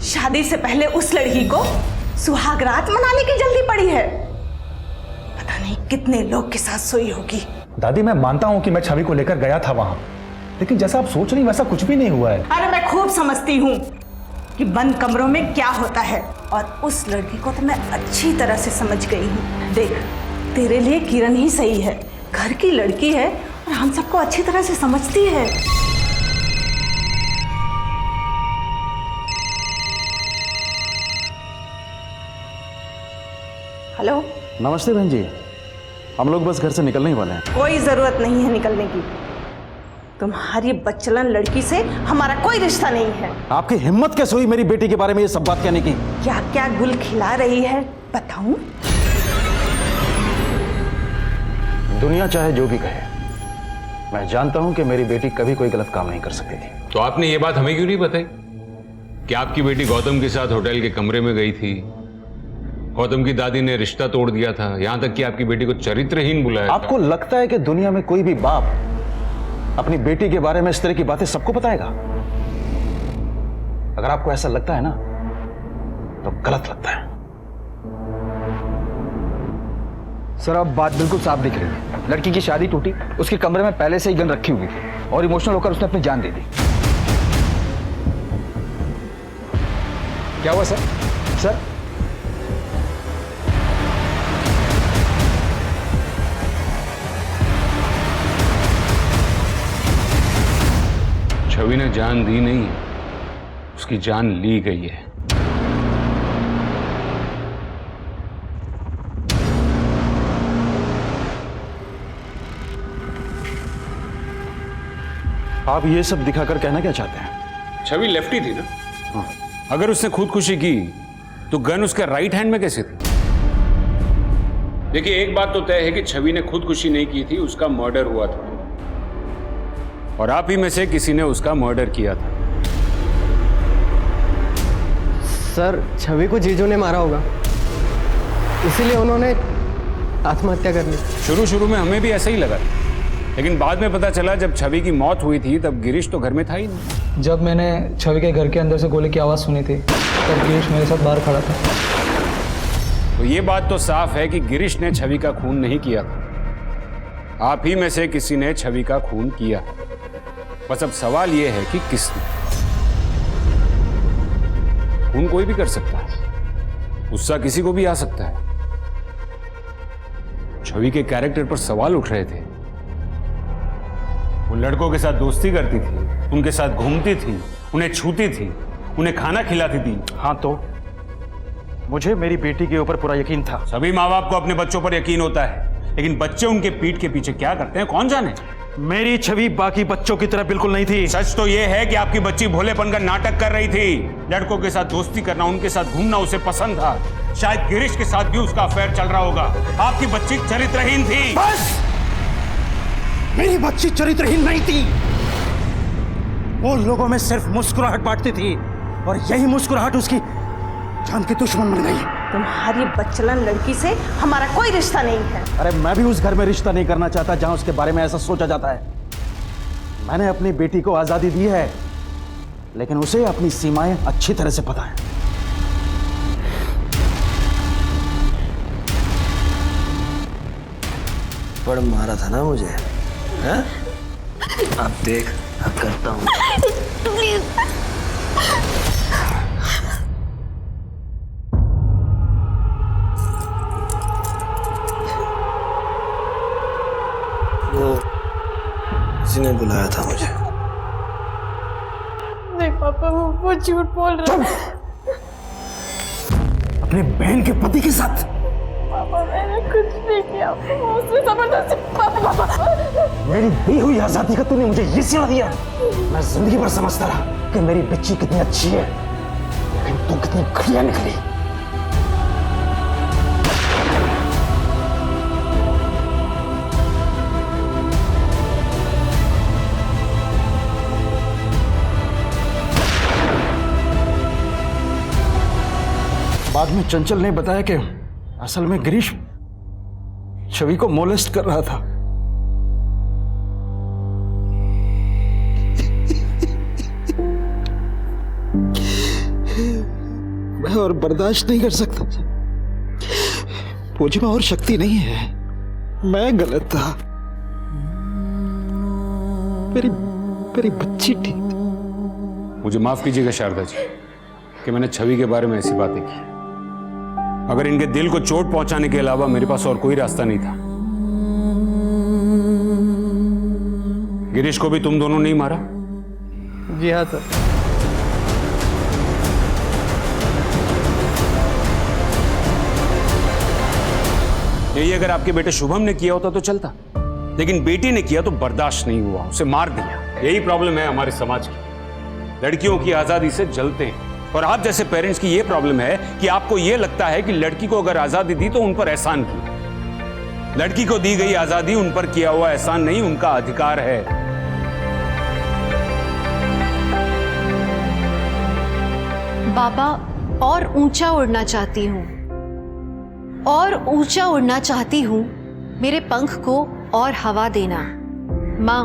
शादी से पहले उस लड़की को सुहागरात मनाने की जल्दी पड़ी है। पता नहीं कितने लोग के साथ सोई होगी। दादी मैं मानता हूं कि मैं छवि को लेकर गया था वहां, लेकिन जैसा आप सोच रही वैसा कुछ भी नहीं हुआ है। अरे मैं खूब समझती हूँ कि बंद कमरों में क्या होता है, और उस लड़की को तो मैं अच्छी तरह से समझ गई हूँ। देख, तेरे लिए किरण ही सही है, घर की लड़की है और हम सबको अच्छी तरह से समझती है। हेलो। नमस्ते बहन जी, हम लोग बस घर से निकलने ही वाले हैं। कोई जरूरत नहीं है निकलने की। तुम्हारी बच्चलन लड़की से हमारा कोई रिश्ता नहीं है। आपकी हिम्मत कैसे हुई मेरी बेटी के बारे में ये सब बात कहने की? क्या क्या गुल खिला रही है बताऊं? दुनिया चाहे जो भी कहे, मैं जानता हूं कि मेरी बेटी कभी कोई गलत काम नहीं कर सकती थी। तो आपने ये बात हमें क्यों नहीं बताई कि आपकी बेटी गौतम के साथ होटल के कमरे में गई थी, गौतम की दादी ने रिश्ता तोड़ दिया था, यहां तक कि आपकी बेटी को चरित्रहीन बुलाया? आपको लगता है कि दुनिया में कोई भी बाप अपनी बेटी के बारे में इस तरह की बातें सबको बताएगा? अगर आपको ऐसा लगता है ना, तो गलत लगता है। सर अब बात बिल्कुल साफ दिख रही है। लड़की की शादी टूटी, उसके कमरे में पहले से ही गन रखी हुई थी और इमोशनल होकर उसने अपनी जान दे दी। क्या हुआ सर? सर छवि ने जान दी नहीं है, उसकी जान ली गई है। आप ये सब दिखाकर कहना क्या चाहते हैं? छवि लेफ्टी थी ना? हाँ। अगर उसने खुदकुशी की तो गन उसके राइट हैंड में कैसे थी? देखिए, एक बात तो तय है कि छवि ने खुदकुशी नहीं की थी, उसका मर्डर हुआ था, और आप ही में से किसी ने उसका मर्डर किया था। सर छवि को जीजू ने मारा होगा, इसीलिए उन्होंने आत्महत्या कर ली। शुरू में हमें भी ऐसा ही लगा, लेकिन बाद में पता चला जब छवि की मौत हुई थी तब गिरीश तो घर में था ही नहीं। जब मैंने छवि के घर के अंदर से गोली की आवाज़ सुनी थी तब गिरीश मेरे साथ बाहर खड़ा था। तो ये बात तो साफ है कि गिरीश ने छवि का खून नहीं किया था, आप ही में से किसी ने छवि का खून किया। बस अब सवाल यह है कि किसने। खून कोई भी कर सकता है, गुस्सा किसी को भी आ सकता है। छवि के कैरेक्टर पर सवाल उठ रहे थे। वो लड़कों के साथ दोस्ती करती थी, उनके साथ घूमती थी, उन्हें छूती थी, उन्हें खाना खिलाती थी। हाँ तो मुझे मेरी बेटी के ऊपर पूरा यकीन था। सभी माँ बाप को अपने बच्चों पर यकीन होता है, लेकिन बच्चे उनके पीठ के पीछे क्या करते हैं कौन जाने। मेरी छवि बाकी बच्चों की तरह बिल्कुल नहीं थी। सच तो यह है कि आपकी बच्ची भोलेपन का नाटक कर रही थी। लड़कों के साथ दोस्ती करना, उनके साथ घूमना उसे पसंद था। शायद गिरीश के साथ भी उसका अफेयर चल रहा होगा। आपकी बच्ची चरित्रहीन थी। बस! मेरी बच्ची चरित्रहीन नहीं थी। वो लोगों में सिर्फ मुस्कुराहट बांटती थी और यही मुस्कुराहट उसकी जान की दुश्मन बन गई। तुम्हारी बच्चलन लड़की से हमारा कोई रिश्ता नहीं है। अरे मैं भी उस घर में रिश्ता नहीं करना चाहता जहां उसके बारे में ऐसा सोचा जाता है। मैंने अपनी बेटी को आजादी दी है, लेकिन उसे अपनी सीमाएं अच्छी तरह से पता है। बड़ मारा था ना मुझे, हैं? अब देख, अब करता हूँ। वो किसी ने बुलाया था मुझे। नहीं पापा, वो झूठ बोल रहा है। अपने बहन के पति के साथ? पापा मैंने कुछ नहीं किया, उसने जबरदस्ती। पापा मेरी दी हुई आजादी का तूने मुझे ये सिला दिया। मैं जिंदगी भर समझता रहा कि मेरी बच्ची कितनी अच्छी है, लेकिन तू कितनी घटिया निकली। बाद में चंचल ने बताया कि असल में गिरीश छवि को मोलेस्ट कर रहा था। मैं और बर्दाश्त नहीं कर सकता। मुझ में और शक्ति नहीं है। मैं गलत था। मेरी बच्ची ठीक थी। मुझे माफ कीजिएगा शारदा जी कि मैंने छवि के बारे में ऐसी बातें की। अगर इनके दिल को चोट पहुंचाने के अलावा मेरे पास और कोई रास्ता नहीं था। गिरीश को भी तुम दोनों नहीं मारा? जी हाँ सर। यही अगर आपके बेटे शुभम ने किया होता तो चलता, लेकिन बेटी ने किया तो बर्दाश्त नहीं हुआ, उसे मार दिया। यही प्रॉब्लम है हमारे समाज की। लड़कियों की आजादी से जलते हैं, और आप जैसे पेरेंट्स की यह प्रॉब्लम है कि आपको यह लगता है कि लड़की को अगर आजादी दी तो उन पर एहसान किया। लड़की को दी गई आजादी उन पर किया हुआ एहसान नहीं, उनका अधिकार है। बाबा, और ऊंचा उड़ना चाहती हूँ, और ऊंचा उड़ना चाहती हूँ। मेरे पंख को और हवा देना। माँ,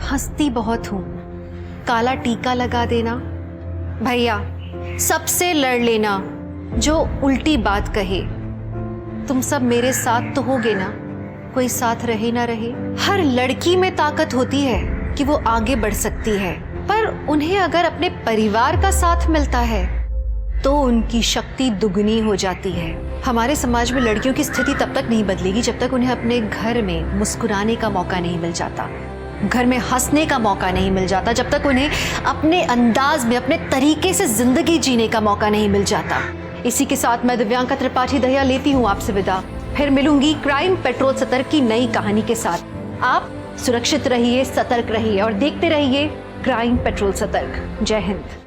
हंसती बहुत हूँ, काला टीका लगा देना। भैया, सबसे लड़ लेना जो उल्टी बात कहे। तुम सब मेरे साथ तो होगे ना, कोई साथ रहे ना रहे। हर लड़की में ताकत होती है कि वो आगे बढ़ सकती है, पर उन्हें अगर अपने परिवार का साथ मिलता है तो उनकी शक्ति दुगनी हो जाती है। हमारे समाज में लड़कियों की स्थिति तब तक नहीं बदलेगी जब तक उन्हें अपने घर में मुस्कुराने का मौका नहीं मिल जाता, घर में हंसने का मौका नहीं मिल जाता, जब तक उन्हें अपने अंदाज में, अपने तरीके से जिंदगी जीने का मौका नहीं मिल जाता। इसी के साथ मैं दिव्यांका त्रिपाठी दहिया लेती हूँ आपसे विदा। फिर मिलूंगी क्राइम पेट्रोल सतर्क की नई कहानी के साथ। आप सुरक्षित रहिए, सतर्क रहिए और देखते रहिए क्राइम पेट्रोल सतर्क। जय हिंद।